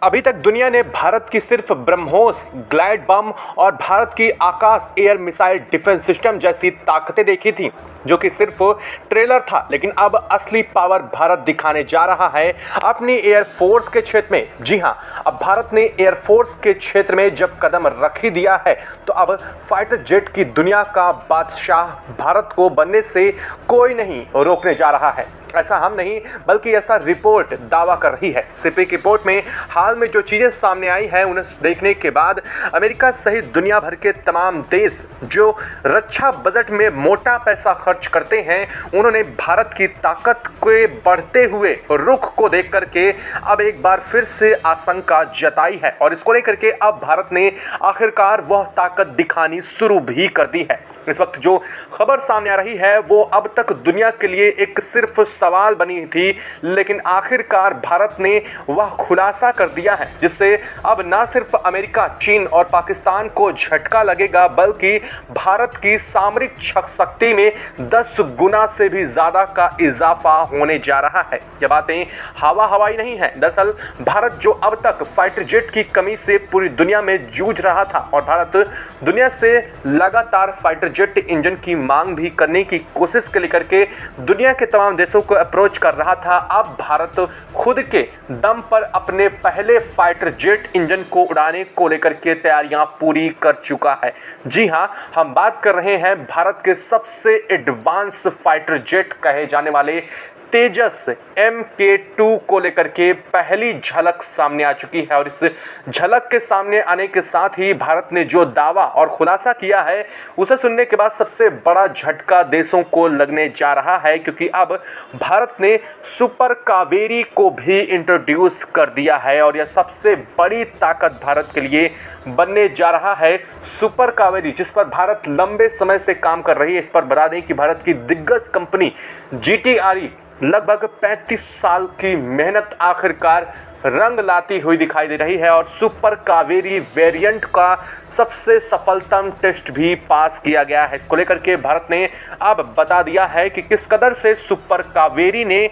अभी तक दुनिया ने भारत की सिर्फ ब्रह्मोस ग्लाइड बम और भारत की आकाश एयर मिसाइल डिफेंस सिस्टम जैसी ताकतें देखी थी, जो कि सिर्फ ट्रेलर था। लेकिन अब असली पावर भारत दिखाने जा रहा है अपनी एयरफोर्स के क्षेत्र में। जी हां, अब भारत ने एयरफोर्स के क्षेत्र में जब कदम रख ही दिया है तो अब फाइटर जेट की दुनिया का बादशाह भारत को बनने से कोई नहीं रोकने जा रहा है। ऐसा हम नहीं बल्कि ऐसा रिपोर्ट दावा कर रही है। सीपी की रिपोर्ट में हाल में जो चीज़ें सामने आई हैं उन्हें देखने के बाद अमेरिका सहित दुनिया भर के तमाम देश जो रक्षा बजट में मोटा पैसा खर्च करते हैं, उन्होंने भारत की ताकत के बढ़ते हुए रुख को देख करके अब एक बार फिर से आशंका जताई है और इसको लेकर के अब भारत ने आखिरकार वह ताकत दिखानी शुरू भी कर दी है। इस वक्त जो खबर सामने आ रही है वो अब तक दुनिया के लिए एक सिर्फ सवाल बनी थी, लेकिन आखिरकार भारत ने वह खुलासा कर दिया है जिससे अब ना सिर्फ अमेरिका, चीन और पाकिस्तान को झटका लगेगा बल्कि भारत की सामरिक शक्ति में 10 गुना से भी ज़्यादा का इजाफा होने जा रहा है। ये बातें हवाई नहीं है। दरअसल भारत जो अब तक फाइटर जेट की कमी से पूरी दुनिया में जूझ रहा था और भारत दुनिया से लगातार फाइटर जेट इंजन की मांग भी करने की कोशिश के लेकर के दुनिया के तमाम देशों को अप्रोच कर रहा था। अब भारत खुद के दम पर अपने पहले फाइटर जेट इंजन को उड़ाने को लेकर के तैयारियां पूरी कर चुका है। जी हां, हम बात कर रहे हैं भारत के सबसे एडवांस फाइटर जेट कहे जाने वाले तेजस MK2 को लेकर के पहली झलक सामने आ चुकी है और इस झलक के सामने आने के साथ ही भारत ने जो दावा और खुलासा किया है उसे सुनने के बाद सबसे बड़ा झटका देशों को लगने जा रहा है, क्योंकि अब भारत ने सुपर कावेरी को भी इंट्रोड्यूस कर दिया है और यह सबसे बड़ी ताकत भारत के लिए बनने जा रहा है। सुपर कावेरी जिस पर भारत लंबे समय से काम कर रही है। इस पर बता दें कि भारत की दिग्गज कंपनी GTRE लगभग 35 साल की मेहनत आखिरकार रंग लाती हुई दिखाई दे रही है और सुपर कावेरी वेरिएंट का सबसे सफलतम टेस्ट भी पास किया गया है। इसको लेकर के भारत ने अब बता दिया है कि किस कदर से सुपर कावेरी ने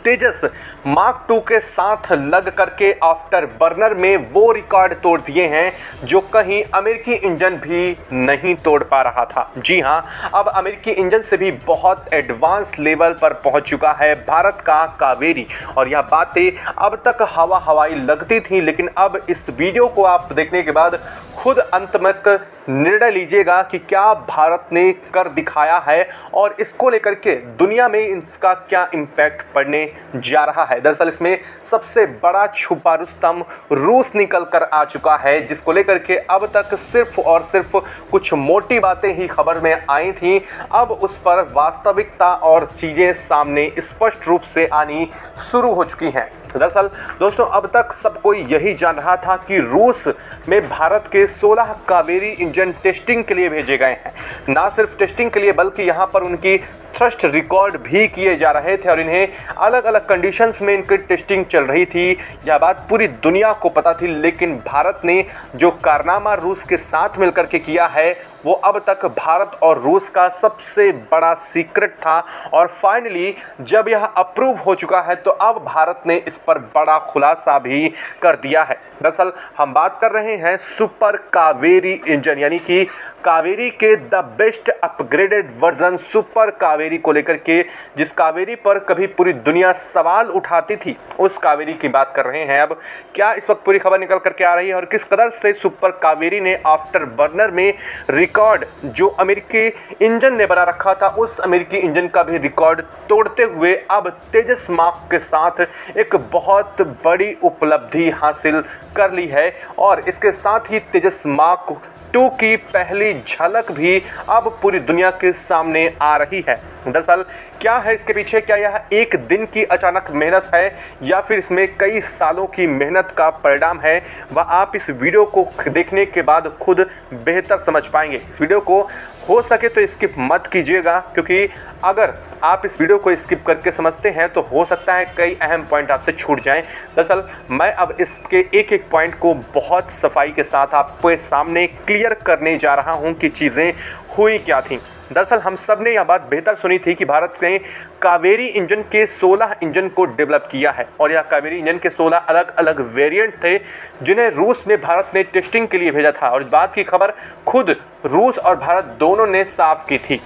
तेजस मार्क 2 के साथ लग करके आफ्टर बर्नर में वो रिकॉर्ड तोड़ दिए हैं जो कहीं अमेरिकी इंजन भी नहीं तोड़ पा रहा था। जी हां, अब अमेरिकी इंजन से भी बहुत एडवांस लेवल पर पहुंच चुका है भारत का कावेरी और यह बातें अब तक हवाई लगती थी, लेकिन अब इस वीडियो को आप देखने के बाद खुद अंत तक निर्णय लीजिएगा कि क्या भारत ने कर दिखाया है और इसको लेकर के दुनिया में इसका क्या इम्पैक्ट पड़ने जा रहा है। दरअसल इसमें सबसे बड़ा छुपा रुस्तम रूस निकल कर आ चुका है, जिसको लेकर के अब तक सिर्फ और सिर्फ कुछ मोटी बातें ही खबर में आई थी। अब उस पर वास्तविकता और चीज़ें सामने स्पष्ट रूप से आनी शुरू हो चुकी हैं। दरअसल दोस्तों, अब तक सब कोई यही जान रहा था कि रूस में भारत के 16 कावेरी इंजन टेस्टिंग के लिए भेजे गए हैं। ना सिर्फ टेस्टिंग के लिए बल्कि यहां पर उनकी थ्रस्ट रिकॉर्ड भी किए जा रहे थे और इन्हें अलग अलग कंडीशंस में इनकी टेस्टिंग चल रही थी। यह बात पूरी दुनिया को पता थी, लेकिन भारत ने जो कारनामा रूस के साथ मिलकर के किया है वो अब तक भारत और रूस का सबसे बड़ा सीक्रेट था और फाइनली जब यह अप्रूव हो चुका है तो अब भारत ने इस पर बड़ा खुलासा भी कर दिया है। दरअसल हम बात कर रहे हैं सुपर कावेरी इंजन, यानी कि कावेरी के the best upgraded version super Kaveri को लेकर के, जिस कावेरी पर कभी पूरी दुनिया सवाल उठाती थी उस कावेरी की बात कर रहे हैं। अब क्या इस वक्त पूरी खबर निकल करके आ रही है और किस कदर से सुपर कावेरी ने आफ्टर बर्नर में रिकॉर्ड जो अमेरिकी इंजन ने बना रखा था उस अमेरिकी इंजन का भी रिकॉर्ड तोड़ते हुए अब तेजस मार्क के साथ एक बहुत बड़ी उपलब्धि हासिल कर ली है और इसके साथ ही तेजस मार्क 2 की पहली झलक भी अब पूरी दुनिया के सामने आ रही है। दरअसल क्या है इसके पीछे? क्या यह एक दिन की अचानक मेहनत है या फिर इसमें कई सालों की मेहनत का परिणाम है, वह आप इस वीडियो को देखने के बाद खुद बेहतर समझ पाएंगे। इस वीडियो को हो सके तो स्किप मत कीजिएगा, क्योंकि अगर आप इस वीडियो को स्किप करके समझते हैं तो हो सकता है कई अहम पॉइंट आपसे छूट जाएं। दरअसल मैं अब इसके एक एक पॉइंट को बहुत सफाई के साथ आपके सामने क्लियर करने जा रहा हूं कि चीज़ें हुई क्या थी। दरअसल हम सब ने यह बात बेहतर सुनी थी कि भारत ने कावेरी इंजन के 16 इंजन को डेवलप किया है और यह कावेरी इंजन के 16 अलग अलग वेरिएंट थे जिन्हें रूस में भारत ने टेस्टिंग के लिए भेजा था और इस बात की खबर खुद रूस और भारत दोनों ने साफ की थी।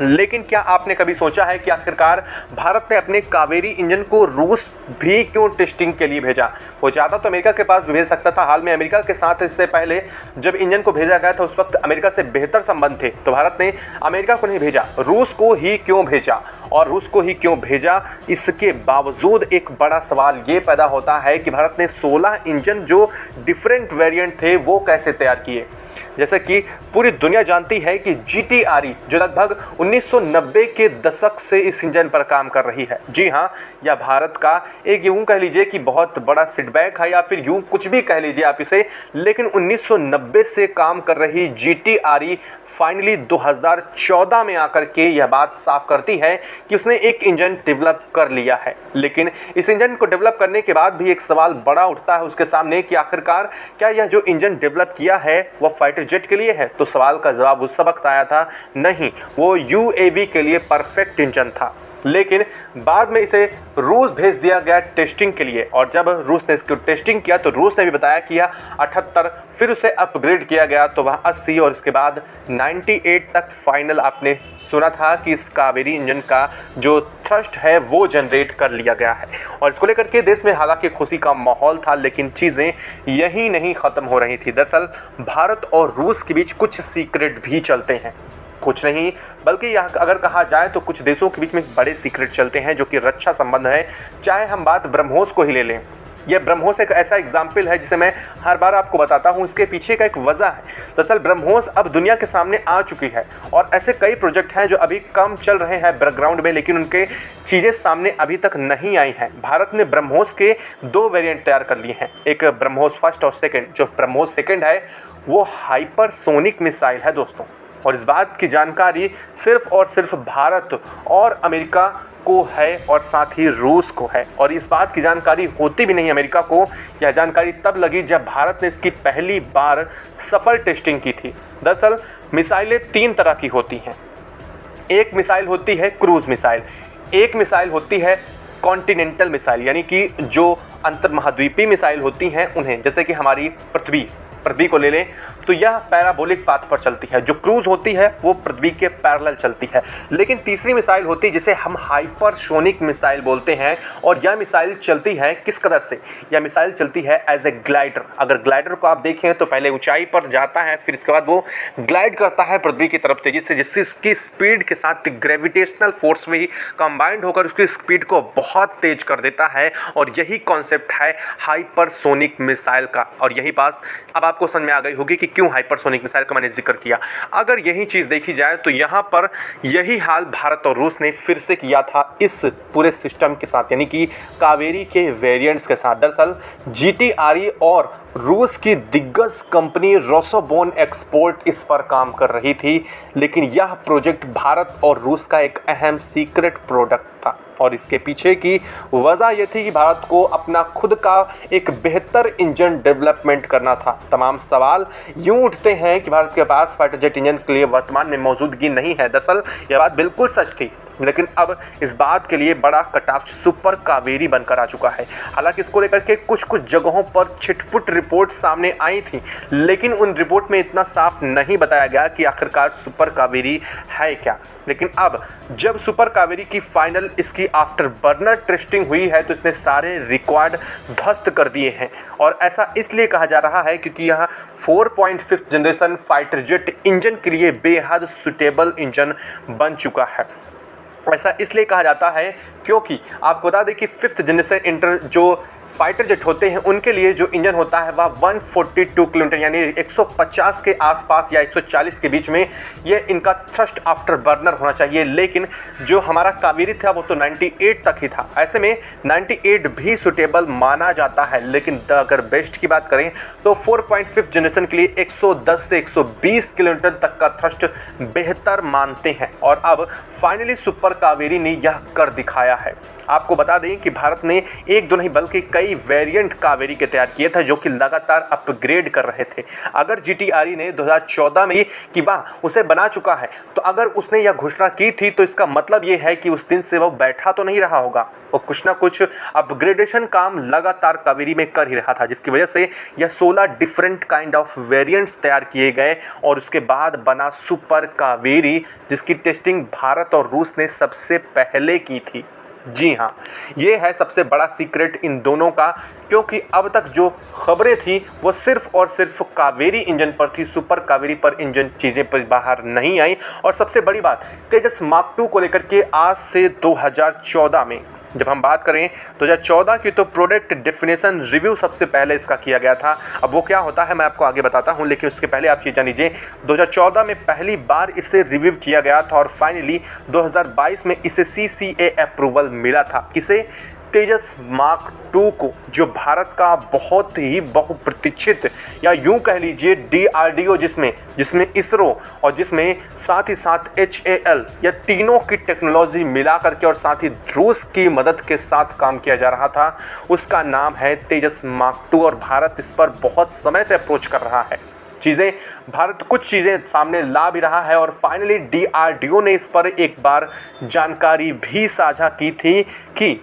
लेकिन क्या आपने कभी सोचा है कि आखिरकार भारत ने अपने कावेरी इंजन को रूस भी क्यों टेस्टिंग के लिए भेजा? वो चाहता तो अमेरिका के पास भी भेज सकता था। हाल में अमेरिका के साथ इससे पहले जब इंजन को भेजा गया था उस वक्त अमेरिका से बेहतर संबंध थे, तो भारत ने अमेरिका को नहीं भेजा, रूस को ही क्यों भेजा? और रूस को ही क्यों भेजा, इसके बावजूद एक बड़ा सवाल ये पैदा होता है कि भारत ने 16 इंजन जो डिफरेंट वेरिएंट थे वो कैसे तैयार किए। जैसे कि पूरी दुनिया जानती है कि GTRE जो लगभग 1990 के दशक से इस इंजन पर काम कर रही है। जी हाँ, यह भारत का एक यूं कह लीजिए कि बहुत बड़ा सेटबैक है या फिर यूं कुछ भी कह लीजिए आप इसे, लेकिन 1990 से काम कर रही GTRE फाइनली 2014 में आकर के यह बात साफ करती है कि उसने एक इंजन डेवलप कर लिया है। लेकिन इस इंजन को डेवलप करने के बाद भी एक सवाल बड़ा उठता है उसके सामने कि आखिरकार क्या यह जो इंजन डेवलप किया है वह फाइटर जेट के लिए है? तो सवाल का जवाब उस वक्त आया था नहीं, वो UAV के लिए परफेक्ट इंजन था। लेकिन बाद में इसे रूस भेज दिया गया टेस्टिंग के लिए और जब रूस ने इसको टेस्टिंग किया तो रूस ने भी बताया कि यह 78, फिर उसे अपग्रेड किया गया तो वह 80 और इसके बाद 98 तक फाइनल आपने सुना था कि इस कावेरी इंजन का जो थ्रस्ट है वो जनरेट कर लिया गया है। और इसको लेकर के देश में हालांकि खुशी का माहौल था, लेकिन चीज़ें यही नहीं ख़त्म हो रही थी। दरअसल भारत और रूस के बीच कुछ सीक्रेट भी चलते हैं, कुछ नहीं बल्कि यह अगर कहा जाए तो कुछ देशों के बीच में बड़े सीक्रेट चलते हैं जो कि रक्षा संबंध है। चाहे हम बात ब्रह्मोस को ही ले लें, यह ब्रह्मोस एक ऐसा एग्जाम्पल है जिसे मैं हर बार आपको बताता हूं, इसके पीछे का एक वजह है। दरअसल ब्रह्मोस अब दुनिया के सामने आ चुकी है और ऐसे कई प्रोजेक्ट हैं जो अभी कम चल रहे हैं बैकग्राउंड में, लेकिन उनके चीज़ें सामने अभी तक नहीं आई हैं। भारत ने ब्रह्मोस के 2 वेरिएंट तैयार कर लिए हैं, एक ब्रह्मोस फर्स्ट और सेकेंड। जो ब्रह्मोस सेकेंड है वो हाइपरसोनिक मिसाइल है दोस्तों, और इस बात की जानकारी सिर्फ और सिर्फ भारत और अमेरिका को है और साथ ही रूस को है। और इस बात की जानकारी होती भी नहीं अमेरिका को, यह जानकारी तब लगी जब भारत ने इसकी पहली बार सफल टेस्टिंग की थी। दरअसल मिसाइलें 3 तरह की होती हैं। एक मिसाइल होती है क्रूज मिसाइल, एक मिसाइल होती है कॉन्टिनेंटल मिसाइल, यानी कि जो अंतर्महाद्वीपीय मिसाइल होती हैं उन्हें, जैसे कि हमारी पृथ्वी को ले लें तो यह पैराबोलिक पाथ पर चलती है। जो क्रूज होती है वो पृथ्वी के पैरेलल चलती है। लेकिन तीसरी मिसाइल होती है जिसे हम हाइपरसोनिक मिसाइल बोलते हैं, और यह मिसाइल चलती है किस कदर से? यह मिसाइल चलती है एज ए ग्लाइडर। अगर ग्लाइडर को आप देखें तो पहले ऊंचाई पर जाता है, फिर इसके बाद वो ग्लाइड करता है पृथ्वी की तरफ तेजी से, जिससे उसकी स्पीड के साथ ग्रेविटेशनल फोर्स में ही कंबाइंड होकर उसकी स्पीड को बहुत तेज कर देता है। और यही कॉन्सेप्ट है हाइपरसोनिक मिसाइल का। और यही बात अब आपको समझ में आ गई होगी कि क्यों हाइपरसोनिक मिसाइल का मैंने जिक्र किया। अगर यही चीज़ देखी जाए तो यहाँ पर यही हाल भारत और रूस ने फिर से किया था इस पूरे सिस्टम के साथ, यानी कि कावेरी के वेरिएंट्स के साथ। दरअसल GTRE और रूस की दिग्गज कंपनी रोसोबोन एक्सपोर्ट इस पर काम कर रही थी, लेकिन यह प्रोजेक्ट भारत और रूस का एक अहम सीक्रेट प्रोडक्ट था। और इसके पीछे की वजह यह थी कि भारत को अपना खुद का एक बेहतर इंजन डेवलपमेंट करना था। तमाम सवाल यूं उठते हैं कि भारत के पास फाइटर जेट इंजन के लिए वर्तमान में मौजूदगी नहीं है। दरअसल यह बात बिल्कुल सच थी, लेकिन अब इस बात के लिए बड़ा कटाक्ष सुपर कावेरी बनकर आ चुका है। हालांकि इसको लेकर के कुछ जगहों पर छिटपुट रिपोर्ट सामने आई थी, लेकिन उन रिपोर्ट में इतना साफ नहीं बताया गया कि आखिरकार सुपर कावेरी है क्या। लेकिन अब जब सुपर कावेरी की फाइनल इसकी आफ्टर बर्नर टेस्टिंग हुई है तो इसने सारे रिकॉर्ड ध्वस्त कर दिए हैं। और ऐसा इसलिए कहा जा रहा है क्योंकि यह 4.5 जनरेशन फाइटर जेट इंजन के लिए बेहद सुटेबल इंजन बन चुका है। ऐसा इसलिए कहा जाता है क्योंकि आपको बता दें कि 5th जनरेशन जो फाइटर जेट होते हैं उनके लिए जो इंजन होता है वह 142 किलोमीटर यानी 150 के आसपास या 140 के बीच में ये इनका थ्रस्ट आफ्टर बर्नर होना चाहिए। लेकिन जो हमारा कावेरी था वो तो 98 तक ही था। ऐसे में 98 भी सुटेबल माना जाता है, लेकिन अगर बेस्ट की बात करें तो 4.5 जनरेशन के लिए 110 से 120 किलोमीटर तक का थ्रस्ट बेहतर मानते हैं। और अब फाइनली सुपर कावेरी ने यह कर दिखाया है। आपको बता दें कि भारत ने एक दो नहीं बल्कि कई वेरिएंट कावेरी के तैयार किए थे जो कि लगातार अपग्रेड कर रहे थे। अगर GTRE ने 2014 में कि वाह उसे बना चुका है, तो अगर उसने यह घोषणा की थी तो इसका मतलब ये है कि उस दिन से वो बैठा तो नहीं रहा होगा, वो कुछ ना कुछ अपग्रेडेशन काम लगातार कावेरी में कर ही रहा था, जिसकी वजह से यह 16 डिफरेंट काइंड ऑफ वेरिएंट्स तैयार किए गए और उसके बाद बना सुपर कावेरी, जिसकी टेस्टिंग भारत और रूस ने सबसे पहले की थी। जी हाँ, ये है सबसे बड़ा सीक्रेट इन दोनों का, क्योंकि अब तक जो खबरें थी वो सिर्फ और सिर्फ कावेरी इंजन पर थी, सुपर कावेरी पर इंजन चीज़ें पर बाहर नहीं आई। और सबसे बड़ी बात, तेजस मार्क 2 को लेकर के आज से 2014 में जब हम बात करें 2014 की, तो प्रोडक्ट डेफिनेशन रिव्यू सबसे पहले इसका किया गया था। अब वो क्या होता है मैं आपको आगे बताता हूं, लेकिन उसके पहले आप ये जान लीजिए 2014 में पहली बार इसे रिव्यू किया गया था और फाइनली 2022 में इसे CCA अप्रूवल मिला था। किसे? तेजस मार्क 2 को, जो भारत का बहुत ही बहुप्रतीक्षित या यूं कह लीजिए DRDO जिसमें इसरो और जिसमें साथ ही साथ HAL या तीनों की टेक्नोलॉजी मिला करके और साथ ही रूस की मदद के साथ काम किया जा रहा था, उसका नाम है तेजस मार्क 2 और भारत इस पर बहुत समय से अप्रोच कर रहा है। भारत कुछ चीज़ें सामने ला भी रहा है और फाइनली DRDO ने इस पर एक बार जानकारी भी साझा की थी कि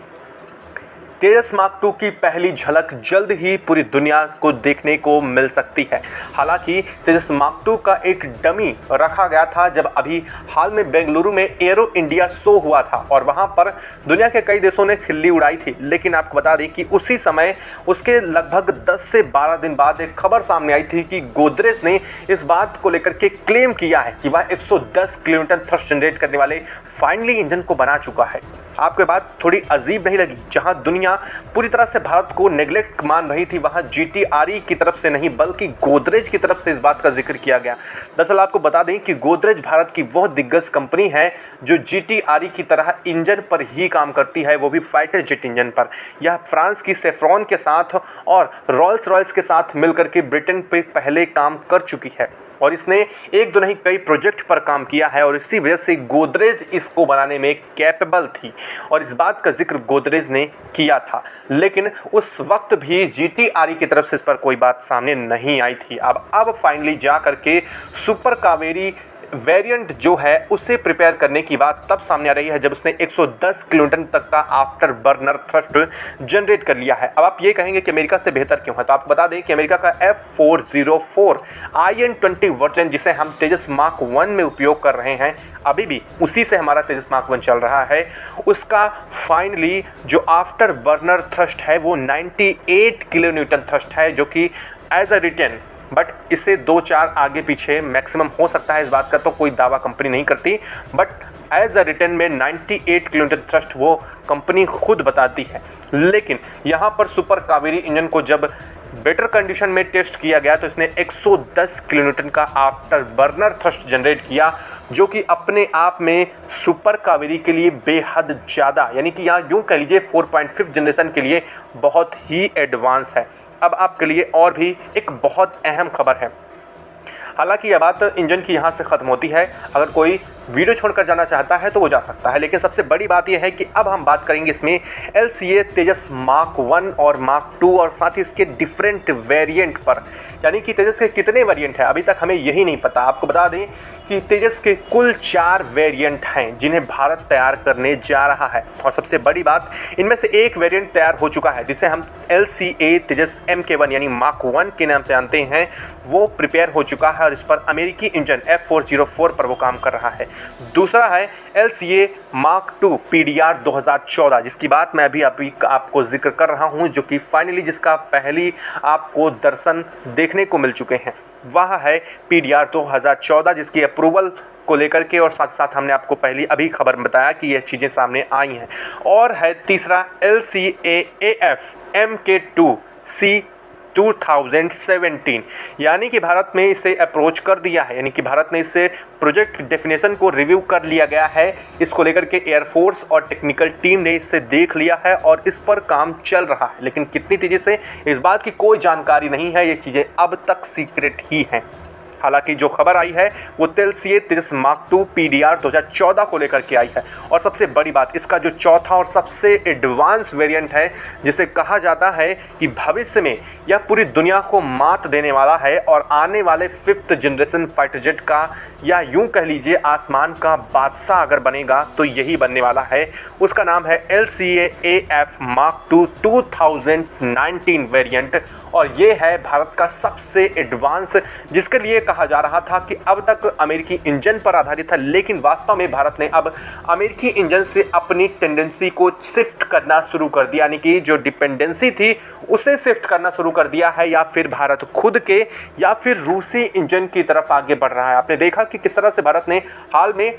तेजस मार्क 2 की पहली झलक जल्द ही पूरी दुनिया को देखने को मिल सकती है। हालांकि तेजस मार्क 2 का एक डमी रखा गया था जब अभी हाल में बेंगलुरु में एरो इंडिया शो हुआ था और वहां पर दुनिया के कई देशों ने खिल्ली उड़ाई थी। लेकिन आपको बता दें कि उसी समय उसके लगभग 10 से 12 दिन बाद एक खबर सामने आई थी कि गोदरेज ने इस बात को लेकर के क्लेम किया है कि वह 110 किलोन्यूटन थ्रस्ट जनरेट करने वाले फाइनली इंजन को बना चुका है। आपको बात थोड़ी अजीब नहीं लगी? जहां दुनिया पूरी तरह से भारत को नेग्लेक्ट मान रही थी, वहां GTRE की तरफ से नहीं बल्कि गोदरेज की तरफ से इस बात का जिक्र किया गया। दरअसल आपको बता दें कि गोदरेज भारत की वह दिग्गज कंपनी है जो GTRE की तरह इंजन पर ही काम करती है, वो भी फाइटर जेट इंजन पर। यह फ्रांस की सेफ्रॉन के साथ और रॉल्स रॉयल्स के साथ मिलकर के ब्रिटेन पे पहले काम कर चुकी है और इसने एक दो नहीं कई प्रोजेक्ट पर काम किया है और इसी वजह से गोदरेज इसको बनाने में कैपेबल थी और इस बात का जिक्र गोदरेज ने किया था। लेकिन उस वक्त भी GTRE की तरफ से इस पर कोई बात सामने नहीं आई थी। अब फाइनली जा करके सुपर कावेरी वेरिएंट जो है उसे प्रिपेयर करने की बात तब सामने आ रही है जब उसने 110 किलोन्यूटन तक का आफ्टर बर्नर थ्रस्ट जनरेट कर लिया है। अब आप ये कहेंगे कि अमेरिका से बेहतर क्यों है, तो आपको बता दें कि अमेरिका का F404 IN20 वर्जन जिसे हम तेजस मार्क 1 में उपयोग कर रहे हैं, अभी भी उसी से हमारा तेजस मार्क 1 चल रहा है, उसका फाइनली जो आफ्टर बर्नर थ्रस्ट है वो 98 किलोन्यूटन थ्रस्ट है, जो कि एज अ रिटर्न बट इससे 2-4 आगे पीछे मैक्सिमम हो सकता है। इस बात का तो कोई दावा कंपनी नहीं करती, बट एज अ रिटर्न में 98 किलोन्यूटन थ्रस्ट वो कंपनी खुद बताती है। लेकिन यहाँ पर सुपर कावेरी इंजन को जब बेटर कंडीशन में टेस्ट किया गया तो इसने 110 किलोन्यूटन का आफ्टर बर्नर थ्रस्ट जनरेट किया, जो कि अपने आप में सुपर कावेरी के लिए बेहद ज़्यादा, यानी कि यहाँ यूँ कह लीजिए 4.5 जनरेशन के लिए बहुत ही एडवांस है। अब आपके लिए और भी एक बहुत अहम खबर है। हालांकि यह बात इंजन की यहाँ से ख़त्म होती है, अगर कोई वीडियो छोड़कर जाना चाहता है तो वो जा सकता है, लेकिन सबसे बड़ी बात यह है कि अब हम बात करेंगे इसमें LCA तेजस मार्क 1 और मार्क 2 और साथ ही इसके डिफरेंट वेरिएंट पर, यानी कि तेजस के कितने वेरिएंट हैं अभी तक हमें यही नहीं पता। आपको बता दें कि तेजस के कुल 4 वेरिएंट हैं जिन्हें भारत तैयार करने जा रहा है और सबसे बड़ी बात, इनमें से एक वेरिएंट तैयार हो चुका है जिसे हम LCA तेजस MK1 यानी मार्क 1 के नाम से जानते हैं, वो प्रिपेयर हो चुका है और इस पर अमेरिकी इंजन F404 पर वो काम कर रहा है। दूसरा है LCA मार्क 2 PDR 2014, जिसकी बात मैं अभी आपको जिक्र कर रहा हूं, जो कि फाइनली जिसका पहली आपको दर्शन देखने को मिल चुके हैं, वह है PDR 2014, जिसकी अप्रूवल को लेकर के और साथ साथ हमने आपको पहली अभी खबर बताया कि ये चीज़ें सामने आई हैं। और है तीसरा LCAAF MK2 C 2017, यानी कि भारत में इसे अप्रोच कर दिया है, यानी कि भारत ने इसे प्रोजेक्ट डेफिनेशन को रिव्यू कर लिया गया है। इसको लेकर के एयरफोर्स और टेक्निकल टीम ने इसे देख लिया है और इस पर काम चल रहा है, लेकिन कितनी तेज़ी से इस बात की कोई जानकारी नहीं है, ये चीज़ें अब तक सीक्रेट ही हैं। हालांकि जो खबर आई है वो तेलसीए तेजस मार्क 2 PDR 2014 को लेकर के आई है। और सबसे बड़ी बात, इसका जो चौथा और सबसे एडवांस वेरिएंट है, जिसे कहा जाता है कि भविष्य में यह पूरी दुनिया को मात देने वाला है और आने वाले 5th जनरेशन फाइटर जेट का, या यूं कह लीजिए आसमान का बादशाह अगर बनेगा तो यही बनने वाला है। उसका नाम है LCA-AF मार्क 2 2019 वेरिएंट, और ये है भारत का सबसे एडवांस, जिसके लिए कहा जा रहा था कि अब तक अमेरिकी इंजन पर आधारित था, लेकिन वास्तव में भारत ने अब अमेरिकी इंजन से अपनी टेंडेंसी को शिफ्ट करना शुरू कर दिया, यानी कि जो डिपेंडेंसी थी उसे शिफ्ट करना शुरू कर दिया है, या फिर भारत खुद के या फिर रूसी इंजन की तरफ आगे बढ़ रहा है। आपने देखा कि किस तरह से भारत ने हाल में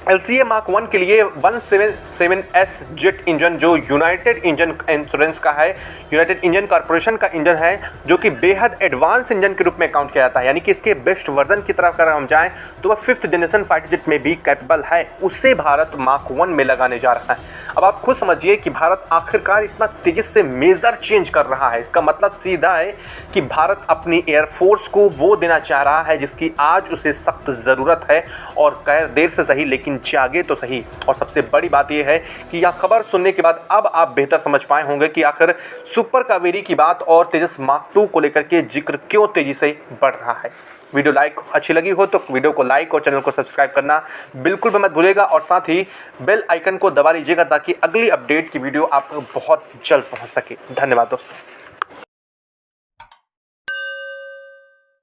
LCA मार्क 1 के लिए 177S जेट इंजन, जो यूनाइटेड इंजन इंश्योरेंस का है, यूनाइटेड इंजन कॉर्पोरेशन का इंजन है, जो कि बेहद एडवांस इंजन के रूप में काउंट किया जाता है, यानी कि इसके बेस्ट वर्जन की तरफ अगर हम जाएं तो वह 5th जनरेशन फाइटर जेट में भी कैपेबल है, उसे भारत मार्क 1 में लगाने जा रहा है। अब आप खुद समझिए कि भारत आखिरकार इतना तेजी से मेजर चेंज कर रहा है। इसका मतलब सीधा है कि भारत अपनी एयरफोर्स को वो देना चाह रहा है जिसकी आज उसे सख्त ज़रूरत है, और देर से सही लेकिन जागे तो सही। और सबसे बड़ी बात यह है कि यह खबर सुनने के बाद अब आप बेहतर समझ पाए होंगे कि आखिर सुपर कावेरी की बात और तेजस मार्क 2 को लेकर के जिक्र क्यों तेजी से बढ़ रहा है। वीडियो अच्छी लगी हो तो वीडियो को लाइक और चैनल को सब्सक्राइब करना बिल्कुल भी मत भूलिएगा, और साथ ही बेल आइकन को दबा लीजिएगा ताकि अगली अपडेट की वीडियो आपको बहुत जल्द पहुंच सके। धन्यवाद दोस्तों।